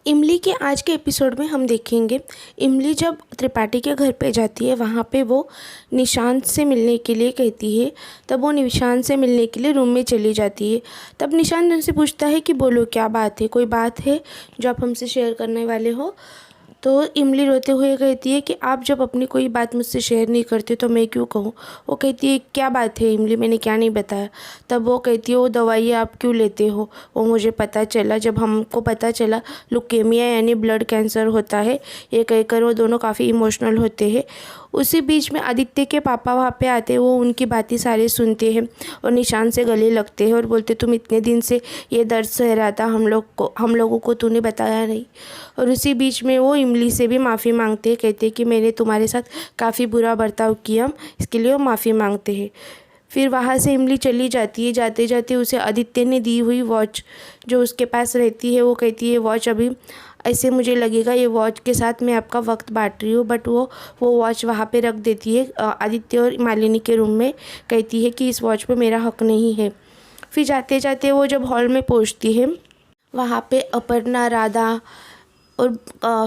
इमली के आज के एपिसोड में हम देखेंगे इमली जब त्रिपाठी के घर पे जाती है, वहाँ पे वो निशांत से मिलने के लिए कहती है। तब वो निशांत से मिलने के लिए रूम में चली जाती है। तब निशांत उनसे पूछता है कि बोलो क्या बात है, कोई बात है जो आप हमसे शेयर करने वाले हो। तो इमली रोते हुए कहती है कि आप जब अपनी कोई बात मुझसे शेयर नहीं करते तो मैं क्यों कहूँ। वो कहती है क्या बात है इमली, मैंने क्या नहीं बताया। तब वो कहती है वो दवाई आप क्यों लेते हो, वो मुझे पता चला, जब हमको पता चला लुकेमिया यानी ब्लड कैंसर होता है। ये कहकर वो दोनों काफ़ी इमोशनल होते हैं। उसी बीच में आदित्य के पापा वहाँ पे आते हैं। वो उनकी बातें सारे सुनते हैं और निशान से गले लगते हैं और बोलते तुम इतने दिन से ये दर्द सह रहा था, हम लोगों को तूने बताया नहीं। और उसी बीच में वो इमली से भी माफ़ी मांगते हैं, कहते हैं कि मैंने तुम्हारे साथ काफ़ी बुरा बर्ताव किया, इसके लिए वो माफ़ी मांगते हैं। फिर वहाँ से इमली चली जाती है। जाते जाते उसे आदित्य ने दी हुई वॉच जो उसके पास रहती है, वो कहती है वॉच अभी ऐसे मुझे लगेगा ये वॉच के साथ मैं आपका वक्त बांट रही हूँ, बट वो वॉच वहाँ पे रख देती है आदित्य और मालिनी के रूम में। कहती है कि इस वॉच पे मेरा हक नहीं है। फिर जाते जाते वो जब हॉल में पहुँचती है, वहाँ पे अपर्णा, राधा और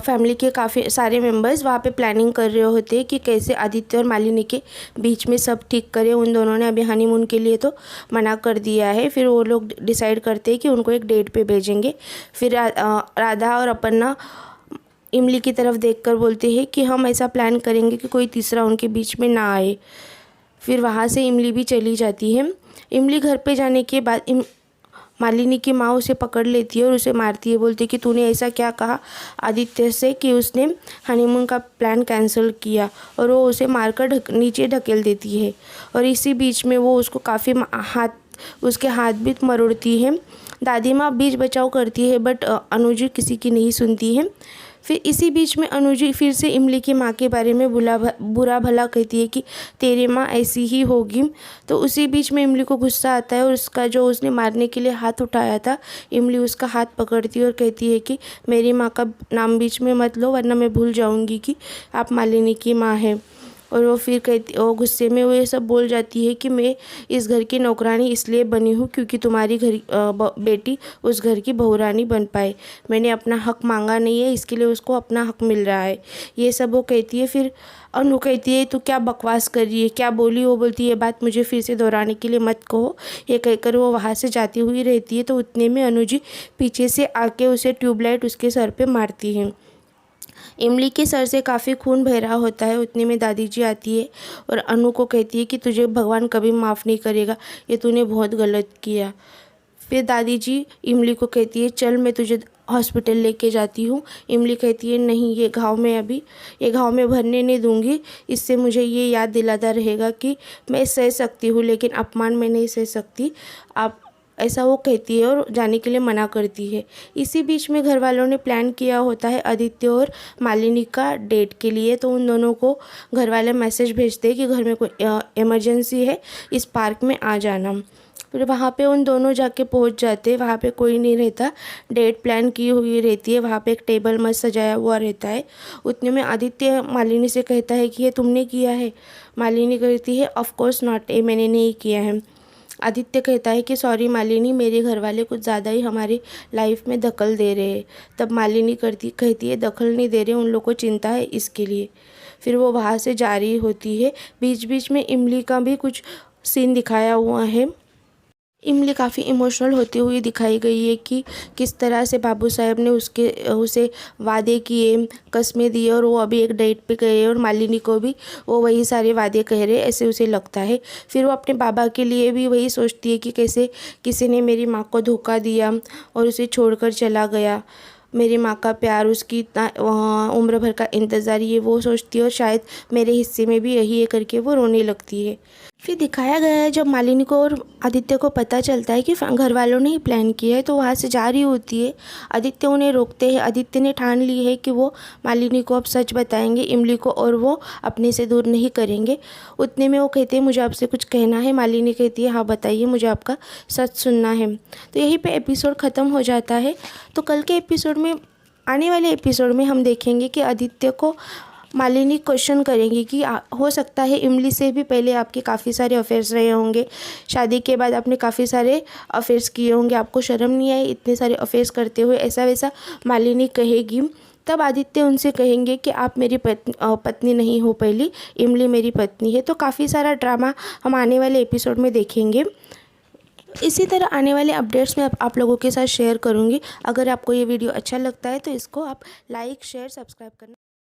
फैमिली के काफ़ी सारे मेंबर्स वहाँ पे प्लानिंग कर रहे होते हैं कि कैसे आदित्य और मालिनी के बीच में सब ठीक करें। उन दोनों ने अभी हनीमून के लिए तो मना कर दिया है। फिर वो लोग डिसाइड करते हैं कि उनको एक डेट पे भेजेंगे। फिर राधा और अपर्णा इमली की तरफ देखकर बोलते हैं कि हम ऐसा प्लान करेंगे कि कोई तीसरा उनके बीच में ना आए। फिर वहाँ से इमली भी चली जाती है। इमली घर पे जाने के बाद मालिनी की माँ उसे पकड़ लेती है और उसे मारती है। बोलती है कि तूने ऐसा क्या कहा आदित्य से कि उसने हनीमून का प्लान कैंसिल किया, और वो उसे मारकर नीचे ढकेल देती है। और इसी बीच में वो उसको काफ़ी उसके हाथ भी मरोड़ती है। दादी माँ बीच बचाव करती है, बट अनुजी किसी की नहीं सुनती है। फिर इसी बीच में अनुजी फिर से इमली की माँ के बारे में बुरा भला कहती है कि तेरी माँ ऐसी ही होगी। तो उसी बीच में इमली को गुस्सा आता है और उसका जो उसने मारने के लिए हाथ उठाया था, इमली उसका हाथ पकड़ती है और कहती है कि मेरी माँ का नाम बीच में मत लो, वरना मैं भूल जाऊँगी कि आप मालिनी की माँ हैं। और वो फिर वो गुस्से में वो ये सब बोल जाती है कि मैं इस घर की नौकरानी इसलिए बनी हूँ क्योंकि तुम्हारी बेटी उस घर की बहुरानी बन पाए। मैंने अपना हक मांगा नहीं है, इसके लिए उसको अपना हक मिल रहा है। ये सब वो कहती है। फिर अनु कहती है तू क्या बकवास कर रही है, क्या बोली। वो बोलती है ये बात मुझे फिर से दोहराने के लिए मत कहो। ये कहकर वो वहाँ से जाती हुई रहती है। तो उतने में अनुजी पीछे से आके उसे ट्यूबलाइट उसके सर पे मारती है। इमली के सर से काफ़ी खून बह रहा होता है। उतने में दादी जी आती है और अनु को कहती है कि तुझे भगवान कभी माफ़ नहीं करेगा, ये तूने बहुत गलत किया। फिर दादी जी इमली को कहती है चल मैं तुझे हॉस्पिटल लेके जाती हूँ। इमली कहती है नहीं, ये घाव में भरने नहीं दूँगी। इससे मुझे ये याद दिलाता रहेगा कि मैं सह सकती हूँ, लेकिन अपमान में नहीं सह सकती। आप ऐसा वो कहती है और जाने के लिए मना करती है। इसी बीच में घर वालों ने प्लान किया होता है आदित्य और मालिनी का डेट के लिए। तो उन दोनों को घर वाले मैसेज भेजते हैं कि घर में कोई इमरजेंसी है, इस पार्क में आ जाना। फिर वहाँ पे उन दोनों जाके पहुँच जाते हैं। वहाँ पे कोई नहीं रहता, डेट प्लान की हुई रहती है। वहाँ पे एक टेबल मस्त सजाया हुआ रहता है। उतने में आदित्य मालिनी से कहता है कि ये तुमने किया है। मालिनी कहती है ऑफ कोर्स नॉट, ये मैंने नहीं किया है। आदित्य कहता है कि सॉरी मालिनी, मेरे घर वाले कुछ ज़्यादा ही हमारी लाइफ में दखल दे रहे हैं। तब मालिनी कहती है दखल नहीं दे रहे, उन लोगों को चिंता है इसके लिए। फिर वो वहाँ से जा रही होती है। बीच बीच में इमली का भी कुछ सीन दिखाया हुआ है। इमली काफ़ी इमोशनल होती हुई दिखाई गई है कि किस तरह से बाबू साहब ने उसे वादे किए, कस्में दी, और वो अभी एक डेट पे गए और मालिनी को भी वो वही सारे वादे कह रहे, ऐसे उसे लगता है। फिर वो अपने बाबा के लिए भी वही सोचती है कि कैसे किसी ने मेरी माँ को धोखा दिया और उसे छोड़कर चला गया। मेरी माँ का प्यार, उसकी इतना उम्र भर का इंतज़ार, ये वो सोचती है और शायद मेरे हिस्से में भी यही है करके वो रोने लगती है। फिर दिखाया गया है जब मालिनी को और आदित्य को पता चलता है कि घर वालों ने ही प्लान किया है, तो वहाँ से जा रही होती है। आदित्य उन्हें रोकते हैं। आदित्य ने ठान ली है कि वो मालिनी को अब सच बताएंगे इमली को, और वो अपने से दूर नहीं करेंगे। उतने में वो कहते हैं मुझे आपसे कुछ कहना है। मालिनी कहती है हाँ बताइए, मुझे आपका सच सुनना है। तो यहीं पर एपिसोड ख़त्म हो जाता है। तो कल के एपिसोड में, आने वाले एपिसोड में हम देखेंगे कि आदित्य को मालिनी क्वेश्चन करेंगी कि हो सकता है इमली से भी पहले आपके काफ़ी सारे अफेयर्स रहे होंगे, शादी के बाद आपने काफ़ी सारे अफेयर्स किए होंगे, आपको शर्म नहीं आई इतने सारे अफेयर्स करते हुए, ऐसा वैसा मालिनी कहेगी। तब आदित्य उनसे कहेंगे कि आप मेरी पत्नी नहीं हो, पहली इमली मेरी पत्नी है। तो काफ़ी सारा ड्रामा हम आने वाले एपिसोड में देखेंगे। इसी तरह आने वाले अपडेट्स में आप लोगों के साथ शेयर करूँगी। अगर आपको ये वीडियो अच्छा लगता है तो इसको आप लाइक शेयर सब्सक्राइब करना।